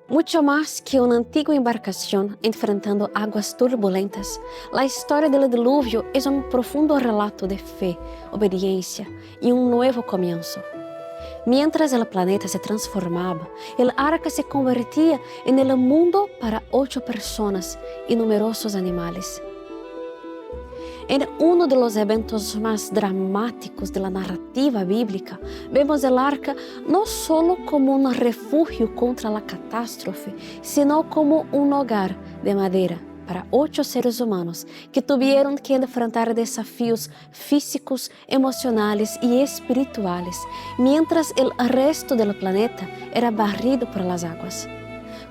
Mucho más que una antigua embarcación enfrentando aguas turbulentas, la historia del diluvio es un profundo relato de fe, obediencia y un nuevo comienzo. Mientras el planeta se transformaba, el arca se convertía en el mundo para 8 personas y numerosos animales. En uno de los eventos más dramáticos de la narrativa bíblica, vemos el arca no solo como un refugio contra la catástrofe, sino como un hogar de madera para 8 seres humanos que tuvieron que enfrentar desafíos físicos, emocionales y espirituales, mientras el resto del planeta era barrido por las aguas.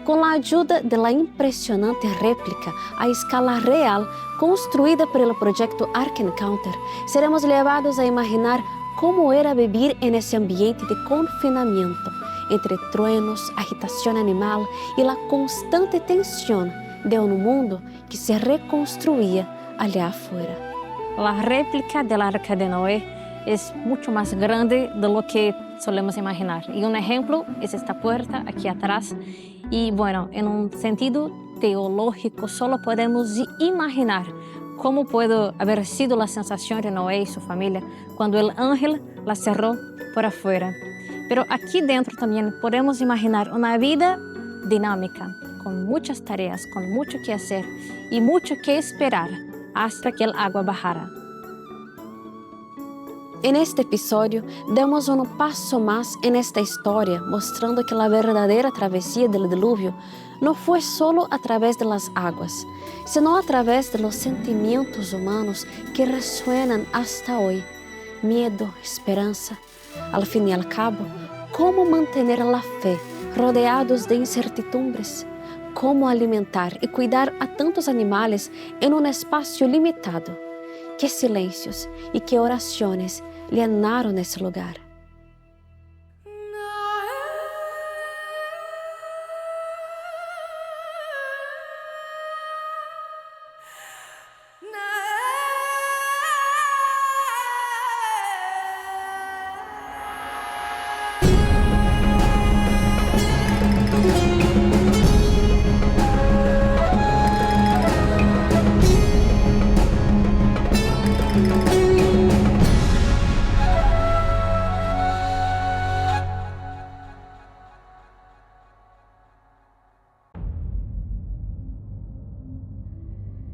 Con la ayuda de la impresionante réplica a escala real construida por el proyecto Ark Encounter, seremos llevados a imaginar cómo era vivir en ese ambiente de confinamiento, entre truenos, agitación animal y la constante tensión de un mundo que se reconstruía allá afuera. La réplica del Arca de Noé es mucho más grande de lo que solemos imaginar. Y un ejemplo es esta puerta aquí atrás. Y bueno, en un sentido teológico, solo podemos imaginar cómo puede haber sido la sensación de Noé y su familia cuando el ángel la cerró por afuera. Pero aquí dentro también podemos imaginar una vida dinámica, con muchas tareas, con mucho que hacer y mucho que esperar hasta que el agua bajara. En este episodio, damos un paso más en esta historia, mostrando que la verdadera travesía del diluvio no fue solo a través de las aguas, sino a través de los sentimientos humanos que resuenan hasta hoy. Miedo, esperanza. Al fin y al cabo, ¿cómo mantener la fe rodeados de incertidumbres? ¿Cómo alimentar y cuidar a tantos animales en un espacio limitado? ¿Qué silencios y qué oraciones llenaron ese lugar?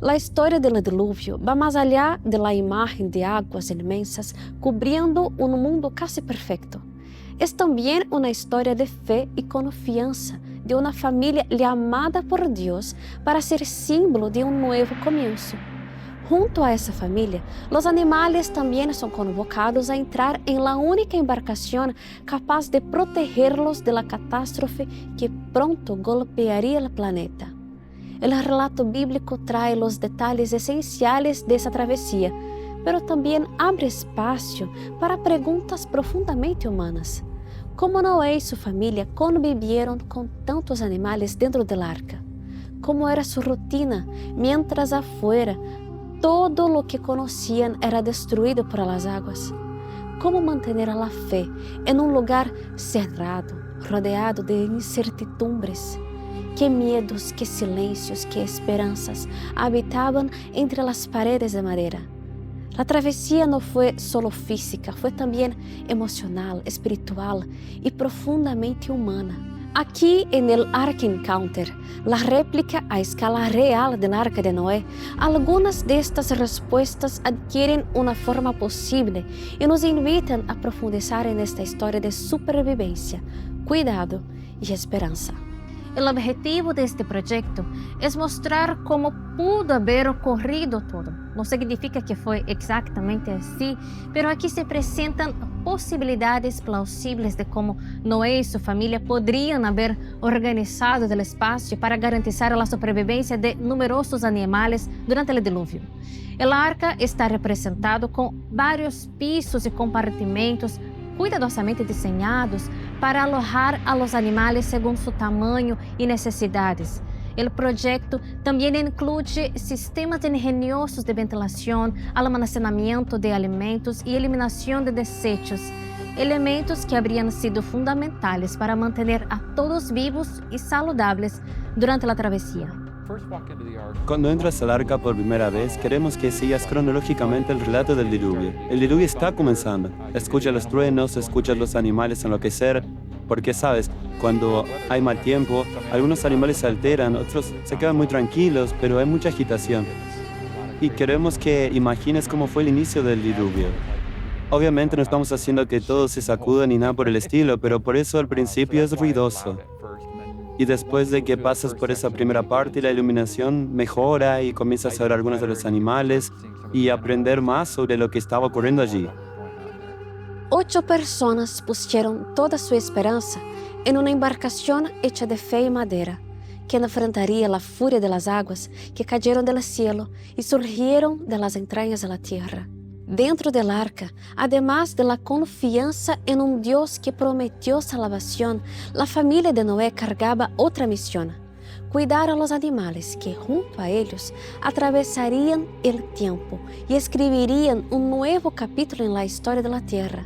La historia del diluvio va más allá de la imagen de aguas inmensas cubriendo un mundo casi perfecto. Es también una historia de fe y confianza de una familia llamada por Dios para ser símbolo de un nuevo comienzo. Junto a esa familia, los animales también son convocados a entrar en la única embarcación capaz de protegerlos de la catástrofe que pronto golpearía el planeta. El relato bíblico trae los detalles esenciales de esa travesía, pero también abre espacio para preguntas profundamente humanas. ¿Cómo Noé y su familia convivieron con tantos animales dentro del arca? ¿Cómo era su rutina mientras afuera todo lo que conocían era destruido por las aguas? ¿Cómo mantener la fe en un lugar cerrado, rodeado de incertidumbres? Qué miedos, qué silencios, qué esperanzas habitaban entre las paredes de madera. La travesía no fue solo física, fue también emocional, espiritual y profundamente humana. Aquí en el Ark Encounter, la réplica a escala real del Arca de Noé, algunas de estas respuestas adquieren una forma posible y nos invitan a profundizar en esta historia de supervivencia, cuidado y esperanza. El objetivo de este proyecto es mostrar cómo pudo haber ocurrido todo. No significa que fue exactamente así, pero aquí se presentan posibilidades plausibles de cómo Noé y su familia podrían haber organizado el espacio para garantizar la supervivencia de numerosos animales durante el diluvio. El arca está representado con varios pisos y compartimentos cuidadosamente diseñados para alojar a los animales según su tamaño y necesidades. El proyecto también incluye sistemas ingeniosos de ventilación, almacenamiento de alimentos y eliminación de desechos, elementos que habrían sido fundamentales para mantener a todos vivos y saludables durante la travesía. Cuando entras al arca por primera vez, queremos que sigas cronológicamente el relato del diluvio. El diluvio está comenzando. Escucha los truenos, escucha los animales enloquecer, porque sabes, cuando hay mal tiempo, algunos animales se alteran, otros se quedan muy tranquilos, pero hay mucha agitación. Y queremos que imagines cómo fue el inicio del diluvio. Obviamente no estamos haciendo que todos se sacudan ni nada por el estilo, pero por eso al principio es ruidoso. Y después de que pasas por esa primera parte, la iluminación mejora y comienzas a ver algunos de los animales y aprender más sobre lo que estaba ocurriendo allí. 8 personas pusieron toda su esperanza en una embarcación hecha de fe y madera, que enfrentaría la furia de las aguas que cayeron del cielo y surgieron de las entrañas de la tierra. Dentro del arca, además de la confianza en un Dios que prometió salvación, la familia de Noé cargaba otra misión: cuidar a los animales que junto a ellos atravesarían el tiempo y escribirían un nuevo capítulo en la historia de la tierra.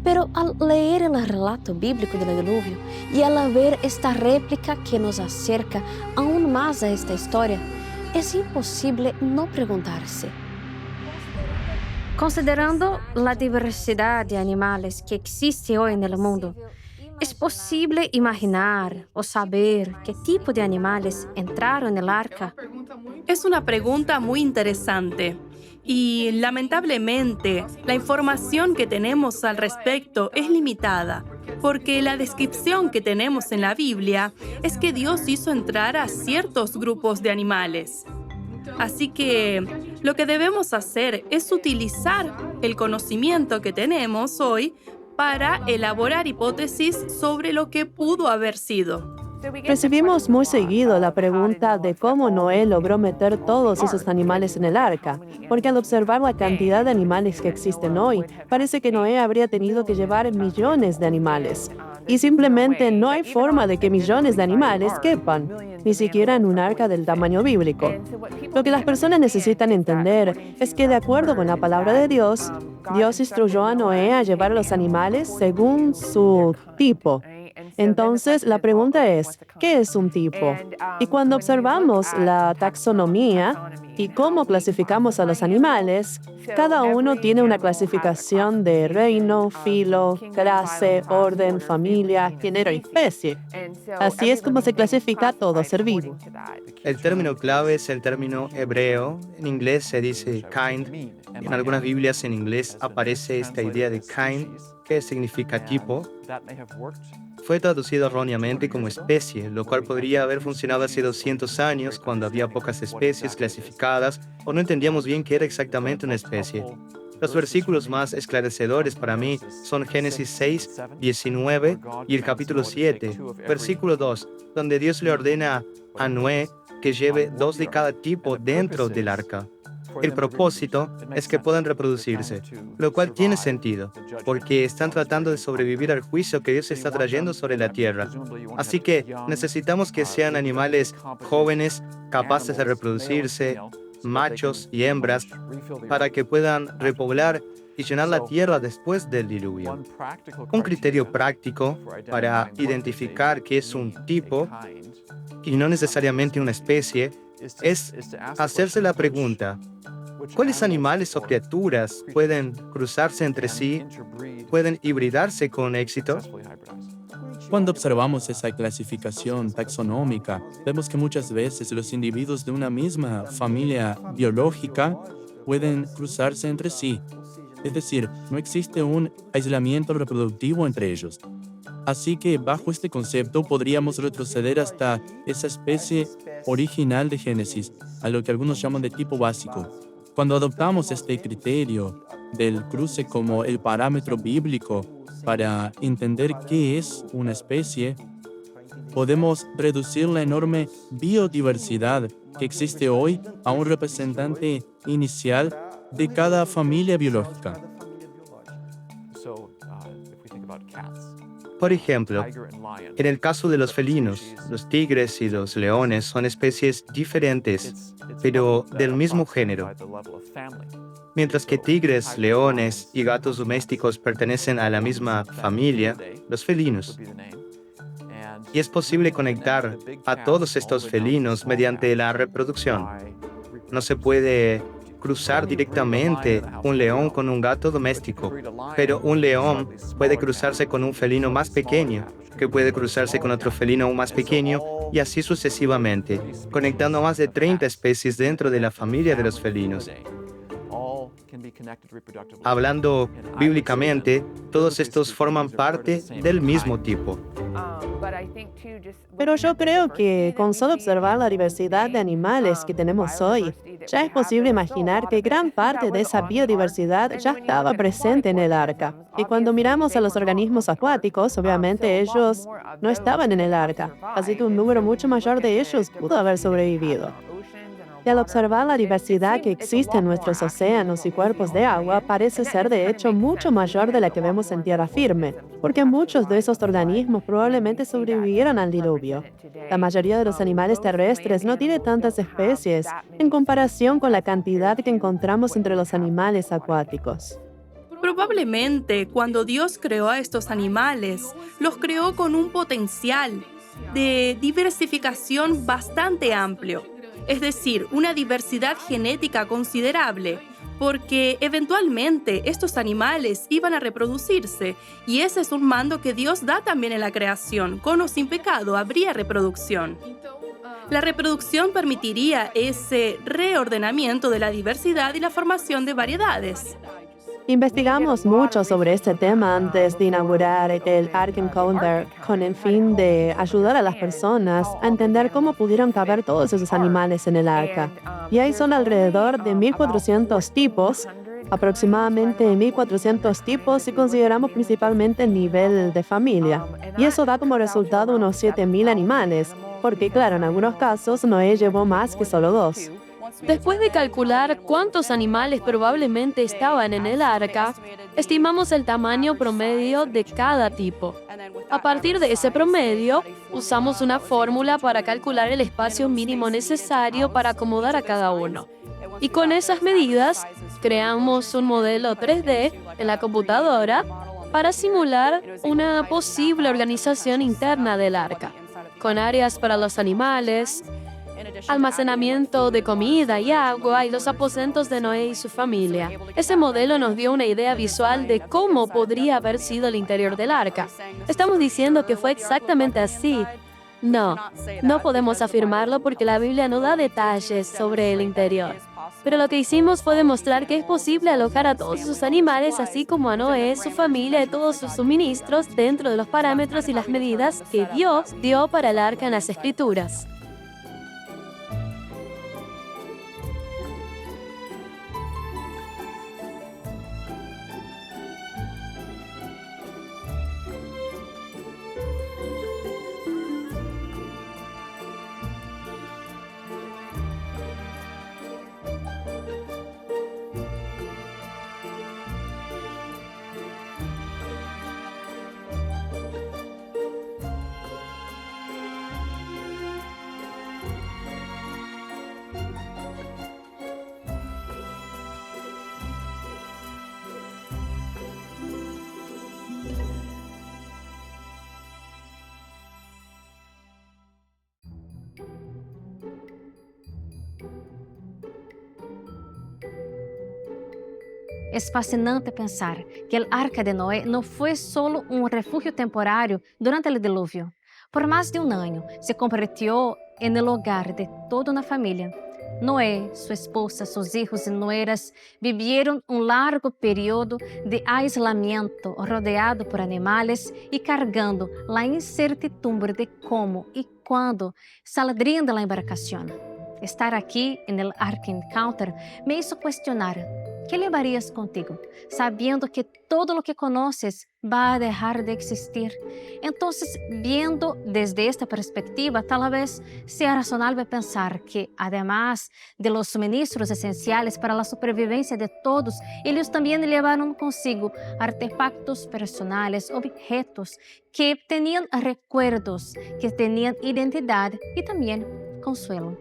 Pero al leer el relato bíblico del diluvio y al ver esta réplica que nos acerca aún más a esta historia, es imposible no preguntarse: Considerando la diversidad de animales que existe hoy en el mundo, ¿es posible imaginar o saber qué tipo de animales entraron en el arca? Es una pregunta muy interesante y lamentablemente la información que tenemos al respecto es limitada, porque la descripción que tenemos en la Biblia es que Dios hizo entrar a ciertos grupos de animales. Así que lo que debemos hacer es utilizar el conocimiento que tenemos hoy para elaborar hipótesis sobre lo que pudo haber sido. Recibimos muy seguido la pregunta de cómo Noé logró meter todos esos animales en el arca, porque al observar la cantidad de animales que existen hoy, parece que Noé habría tenido que llevar millones de animales. Y simplemente no hay forma de que millones de animales quepan, ni siquiera en un arca del tamaño bíblico. Lo que las personas necesitan entender es que, de acuerdo con la palabra de Dios, Dios instruyó a Noé a llevar a los animales según su tipo. Entonces, la pregunta es, ¿qué es un tipo? Y cuando observamos la taxonomía y cómo clasificamos a los animales, cada uno tiene una clasificación de reino, filo, clase, orden, familia, género y especie. Así es como se clasifica todo ser vivo. El término clave es el término hebreo. En inglés se dice kind. En algunas Biblias en inglés aparece esta idea de kind, que significa tipo. Fue traducido erróneamente como especie, lo cual podría haber funcionado hace 200 años cuando había pocas especies clasificadas o no entendíamos bien qué era exactamente una especie. Los versículos más esclarecedores para mí son Génesis 6, 19 y el capítulo 7, versículo 2, donde Dios le ordena a Noé que lleve 2 de cada tipo dentro del arca. El propósito es que puedan reproducirse, lo cual tiene sentido, porque están tratando de sobrevivir al juicio que Dios está trayendo sobre la tierra. Así que necesitamos que sean animales jóvenes, capaces de reproducirse, machos y hembras, para que puedan repoblar y llenar la tierra después del diluvio. Un criterio práctico para identificar qué es un tipo, y no necesariamente una especie, es hacerse la pregunta: ¿cuáles animales o criaturas pueden cruzarse entre sí, pueden hibridarse con éxito? Cuando observamos esa clasificación taxonómica, vemos que muchas veces los individuos de una misma familia biológica pueden cruzarse entre sí. Es decir, no existe un aislamiento reproductivo entre ellos. Así que bajo este concepto podríamos retroceder hasta esa especie original de Génesis, a lo que algunos llaman de tipo básico. Cuando adoptamos este criterio del cruce como el parámetro bíblico para entender qué es una especie, podemos reducir la enorme biodiversidad que existe hoy a un representante inicial de cada familia biológica. Por ejemplo, en el caso de los felinos, los tigres y los leones son especies diferentes, pero del mismo género. Mientras que tigres, leones y gatos domésticos pertenecen a la misma familia, los felinos. Y es posible conectar a todos estos felinos mediante la reproducción. No se puede cruzar directamente un león con un gato doméstico, pero un león puede cruzarse con un felino más pequeño, que puede cruzarse con otro felino aún más pequeño, y así sucesivamente, conectando más de 30 especies dentro de la familia de los felinos. Hablando bíblicamente, todos estos forman parte del mismo tipo. Pero yo creo que con solo observar la diversidad de animales que tenemos hoy, ya es posible imaginar que gran parte de esa biodiversidad ya estaba presente en el arca. Y cuando miramos a los organismos acuáticos, obviamente ellos no estaban en el arca, así que un número mucho mayor de ellos pudo haber sobrevivido. Y al observar la diversidad que existe en nuestros océanos y cuerpos de agua, parece ser de hecho mucho mayor de la que vemos en tierra firme, porque muchos de esos organismos probablemente sobrevivieron al diluvio. La mayoría de los animales terrestres no tiene tantas especies en comparación con la cantidad que encontramos entre los animales acuáticos. Probablemente cuando Dios creó a estos animales, los creó con un potencial de diversificación bastante amplio. Es decir, una diversidad genética considerable, porque eventualmente estos animales iban a reproducirse, y ese es un mando que Dios da también en la creación. Con o sin pecado habría reproducción. La reproducción permitiría ese reordenamiento de la diversidad y la formación de variedades. Investigamos mucho sobre este tema antes de inaugurar el Ark Encounter con el fin de ayudar a las personas a entender cómo pudieron caber todos esos animales en el arca. Y ahí son alrededor de 1.400 tipos, aproximadamente 1.400 tipos si consideramos principalmente el nivel de familia. Y eso da como resultado unos 7.000 animales, porque claro, en algunos casos Noé llevó más que solo 2. Después de calcular cuántos animales probablemente estaban en el arca, estimamos el tamaño promedio de cada tipo. A partir de ese promedio, usamos una fórmula para calcular el espacio mínimo necesario para acomodar a cada uno. Y con esas medidas, creamos un modelo 3D en la computadora para simular una posible organización interna del arca, con áreas para los animales, almacenamiento de comida y agua y los aposentos de Noé y su familia. Ese modelo nos dio una idea visual de cómo podría haber sido el interior del arca. ¿Estamos diciendo que fue exactamente así? No, no podemos afirmarlo porque la Biblia no da detalles sobre el interior. Pero lo que hicimos fue demostrar que es posible alojar a todos sus animales, así como a Noé, su familia y todos sus suministros dentro de los parámetros y las medidas que Dios dio para el arca en las Escrituras. Es fascinante pensar que el arca de Noé no fue solo un refugio temporario durante el diluvio. Por más de un año se convirtió en el hogar de toda una familia. Noé, su esposa, sus hijos y nueras vivieron un largo periodo de aislamiento rodeado por animales y cargando la incertidumbre de cómo y cuándo saldrían de la embarcación. Estar aquí en el Ark Encounter me hizo cuestionar: ¿qué llevarías contigo, sabiendo que todo lo que conoces va a dejar de existir? Entonces, viendo desde esta perspectiva, tal vez sea razonable pensar que, además de los suministros esenciales para la supervivencia de todos, ellos también llevaron consigo artefactos personales, objetos que tenían recuerdos, que tenían identidad y también consuelo.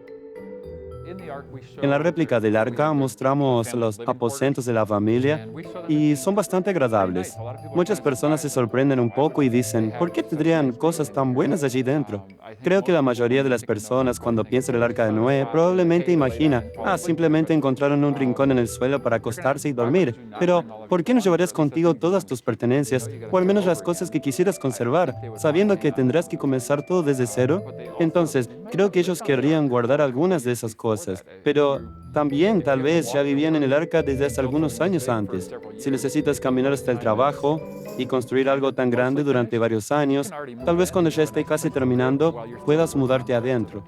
En la réplica del arca mostramos los aposentos de la familia y son bastante agradables. Muchas personas se sorprenden un poco y dicen, ¿por qué tendrían cosas tan buenas allí dentro? Creo que la mayoría de las personas cuando piensa en el arca de Noé probablemente imagina, simplemente encontraron un rincón en el suelo para acostarse y dormir. Pero, ¿por qué no llevarías contigo todas tus pertenencias, o al menos las cosas que quisieras conservar, sabiendo que tendrás que comenzar todo desde cero? Entonces, creo que ellos querrían guardar algunas de esas cosas, pero también tal vez ya vivían en el arca desde hace algunos años antes. Si necesitas caminar hasta el trabajo y construir algo tan grande durante varios años, tal vez cuando ya esté casi terminando, puedas mudarte adentro.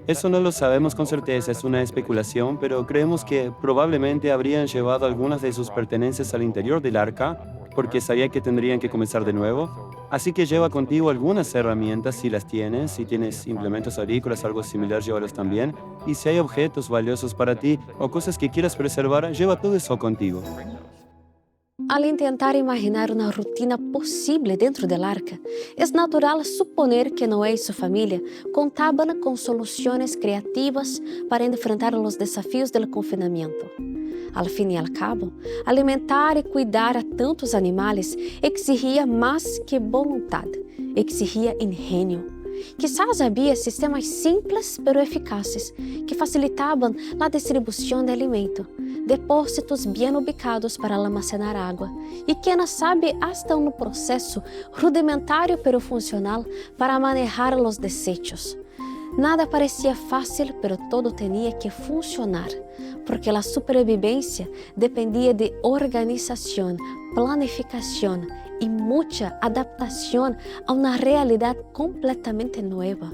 Eso no lo sabemos con certeza, es una especulación, pero creemos que probablemente habrían llevado algunas de sus pertenencias al interior del arca, porque sabía que tendrían que comenzar de nuevo. Así que lleva contigo algunas herramientas si las tienes, si tienes implementos agrícolas o algo similar, llévalos también. Y si hay objetos valiosos para ti o cosas que quieras preservar, lleva todo eso contigo. Al intentar imaginar una rutina posible dentro del arca, es natural suponer que Noé y su familia contaban con soluciones creativas para enfrentar los desafíos del confinamiento. Al fin y al cabo, alimentar y cuidar a tantos animales exigía más que voluntad, exigía ingenio. Quizás había sistemas simples pero eficaces que facilitaban la distribución de alimento, depósitos bien ubicados para almacenar agua y quién sabe hasta un proceso rudimentario pero funcional para manejar los desechos. Nada parecía fácil, pero todo tenía que funcionar, porque la supervivencia dependía de organización, planificación y mucha adaptación a una realidad completamente nueva.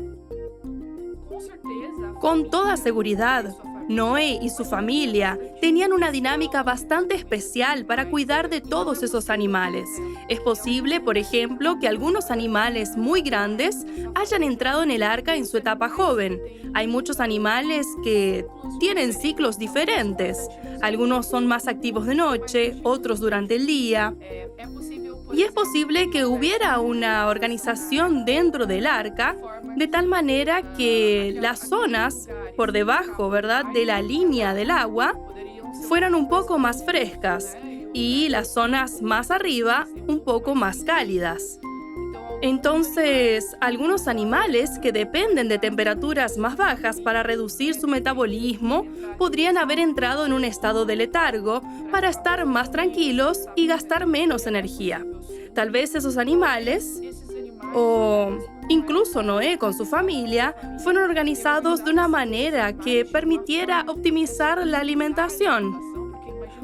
Con toda seguridad, Noé y su familia tenían una dinámica bastante especial para cuidar de todos esos animales. Es posible, por ejemplo, que algunos animales muy grandes hayan entrado en el arca en su etapa joven. Hay muchos animales que tienen ciclos diferentes. Algunos son más activos de noche, otros durante el día. Y es posible que hubiera una organización dentro del arca de tal manera que las zonas por debajo, ¿verdad?, de la línea del agua fueran un poco más frescas y las zonas más arriba un poco más cálidas. Entonces, algunos animales que dependen de temperaturas más bajas para reducir su metabolismo podrían haber entrado en un estado de letargo para estar más tranquilos y gastar menos energía. Tal vez esos animales, o incluso Noé con su familia, fueron organizados de una manera que permitiera optimizar la alimentación.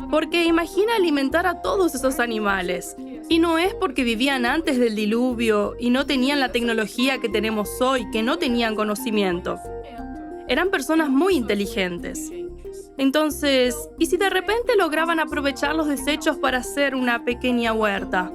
Porque imagina alimentar a todos esos animales. Y no es porque vivían antes del diluvio y no tenían la tecnología que tenemos hoy, que no tenían conocimiento. Eran personas muy inteligentes. Entonces, ¿y si de repente lograban aprovechar los desechos para hacer una pequeña huerta?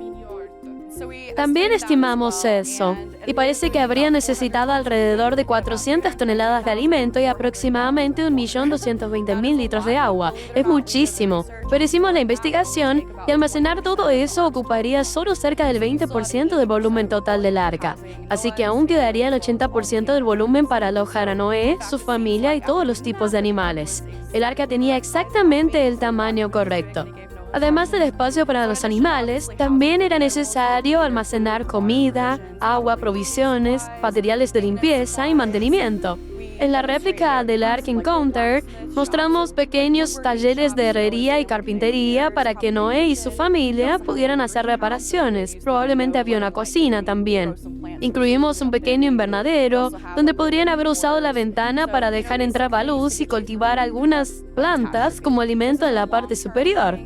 También estimamos eso, y parece que habría necesitado alrededor de 400 toneladas de alimento y aproximadamente 1.220.000 litros de agua. Es muchísimo, pero hicimos la investigación y almacenar todo eso ocuparía solo cerca del 20% del volumen total del arca. Así que aún quedaría el 80% del volumen para alojar a Noé, su familia y todos los tipos de animales. El arca tenía exactamente el tamaño correcto. Además del espacio para los animales, también era necesario almacenar comida, agua, provisiones, materiales de limpieza y mantenimiento. En la réplica del Ark Encounter, mostramos pequeños talleres de herrería y carpintería para que Noé y su familia pudieran hacer reparaciones. Probablemente había una cocina también. Incluimos un pequeño invernadero, donde podrían haber usado la ventana para dejar entrar la luz y cultivar algunas plantas como alimento en la parte superior.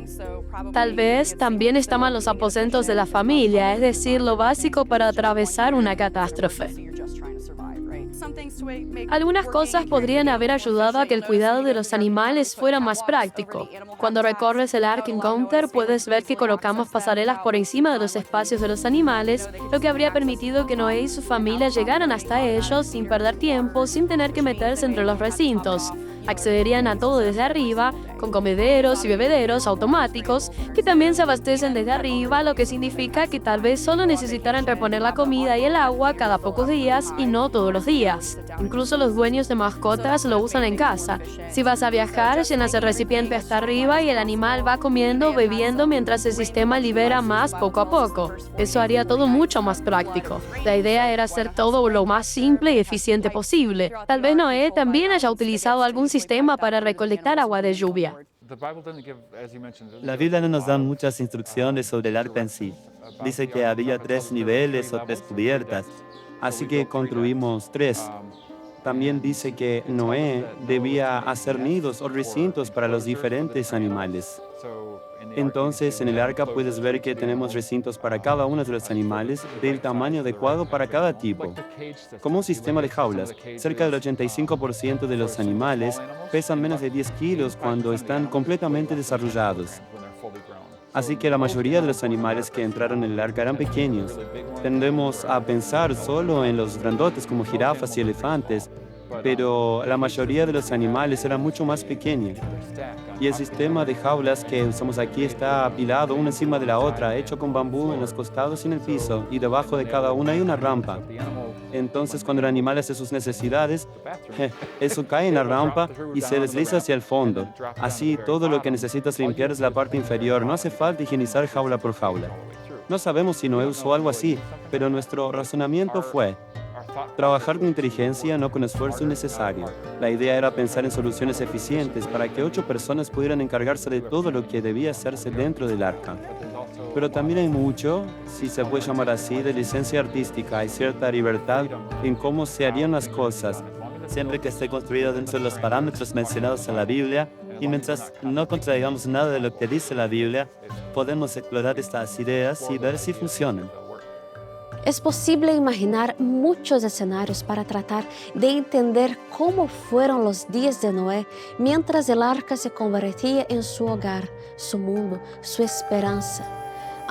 Tal vez también estaban los aposentos de la familia, es decir, lo básico para atravesar una catástrofe. Algunas cosas podrían haber ayudado a que el cuidado de los animales fuera más práctico. Cuando recorres el Ark Encounter, puedes ver que colocamos pasarelas por encima de los espacios de los animales, lo que habría permitido que Noé y su familia llegaran hasta ellos sin perder tiempo, sin tener que meterse entre los recintos. Accederían a todo desde arriba, con comederos y bebederos automáticos que también se abastecen desde arriba, lo que significa que tal vez solo necesitarán reponer la comida y el agua cada pocos días y no todos los días. Incluso los dueños de mascotas lo usan en casa. Si vas a viajar, llenas el recipiente hasta arriba y el animal va comiendo o bebiendo mientras el sistema libera más poco a poco. Eso haría todo mucho más práctico. La idea era hacer todo lo más simple y eficiente posible. Tal vez Noé también haya utilizado algún sistema para recolectar agua de lluvia. La Biblia no nos da muchas instrucciones sobre el arca en sí. Dice que había 3 niveles o 3 cubiertas, así que construimos 3. También dice que Noé debía hacer nidos o recintos para los diferentes animales. Entonces, en el arca puedes ver que tenemos recintos para cada uno de los animales del tamaño adecuado para cada tipo. Como un sistema de jaulas, cerca del 85% de los animales pesan menos de 10 kilos cuando están completamente desarrollados. Así que la mayoría de los animales que entraron en el arca eran pequeños. Tendemos a pensar solo en los grandotes como jirafas y elefantes, pero la mayoría de los animales eran mucho más pequeños. Y el sistema de jaulas que usamos aquí está apilado una encima de la otra, hecho con bambú en los costados y en el piso, y debajo de cada una hay una rampa. Entonces, cuando el animal hace sus necesidades, eso cae en la rampa y se desliza hacia el fondo. Así, todo lo que necesitas limpiar es la parte inferior. No hace falta higienizar jaula por jaula. No sabemos si Noé usó algo así, pero nuestro razonamiento fue trabajar con inteligencia, no con esfuerzo innecesario. La idea era pensar en soluciones eficientes para que 8 personas pudieran encargarse de todo lo que debía hacerse dentro del arca. Pero también hay mucho, si se puede llamar así, de licencia artística. Hay cierta libertad en cómo se harían las cosas, siempre que esté construido dentro de los parámetros mencionados en la Biblia. Y mientras no contradigamos nada de lo que dice la Biblia, podemos explorar estas ideas y ver si funcionan. Es posible imaginar muchos escenarios para tratar de entender cómo fueron los días de Noé mientras el arca se convertía en su hogar, su mundo, su esperanza.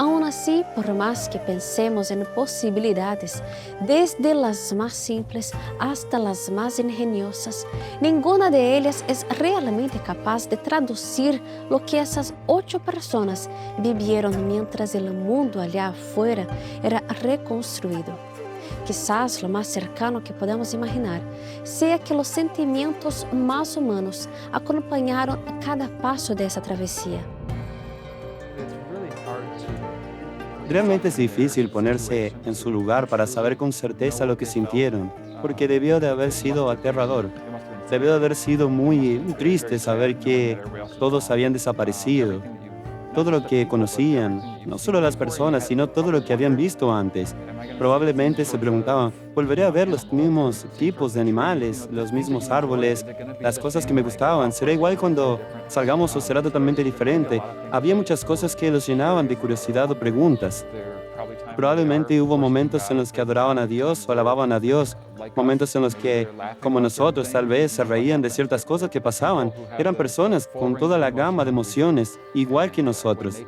Aún así, por más que pensemos en posibilidades, desde las más simples hasta las más ingeniosas, ninguna de ellas es realmente capaz de traducir lo que esas 8 personas vivieron mientras el mundo allá afuera era reconstruido. Quizás lo más cercano que podemos imaginar sea que los sentimientos más humanos acompañaron cada paso de esa travesía. Realmente es difícil ponerse en su lugar para saber con certeza lo que sintieron, porque debió de haber sido aterrador. Debió de haber sido muy triste saber que todos habían desaparecido. Todo lo que conocían, no solo las personas, sino todo lo que habían visto antes. Probablemente se preguntaban, ¿volveré a ver los mismos tipos de animales, los mismos árboles, las cosas que me gustaban? ¿Será igual cuando salgamos o será totalmente diferente? Había muchas cosas que los llenaban de curiosidad o preguntas. Probablemente hubo momentos en los que adoraban a Dios o alababan a Dios, momentos en los que, como nosotros, tal vez se reían de ciertas cosas que pasaban. Eran personas con toda la gama de emociones, igual que nosotros.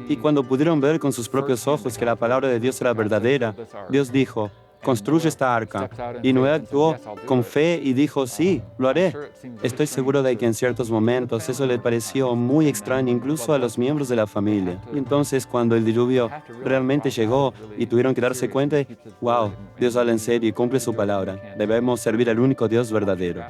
Y cuando pudieron ver con sus propios ojos que la palabra de Dios era verdadera, Dios dijo, construye esta arca. Y Noé actuó con fe y dijo, sí, lo haré. Estoy seguro de que en ciertos momentos eso le pareció muy extraño incluso a los miembros de la familia. Y entonces cuando el diluvio realmente llegó y tuvieron que darse cuenta, wow, Dios habla en serio y cumple su palabra. Debemos servir al único Dios verdadero.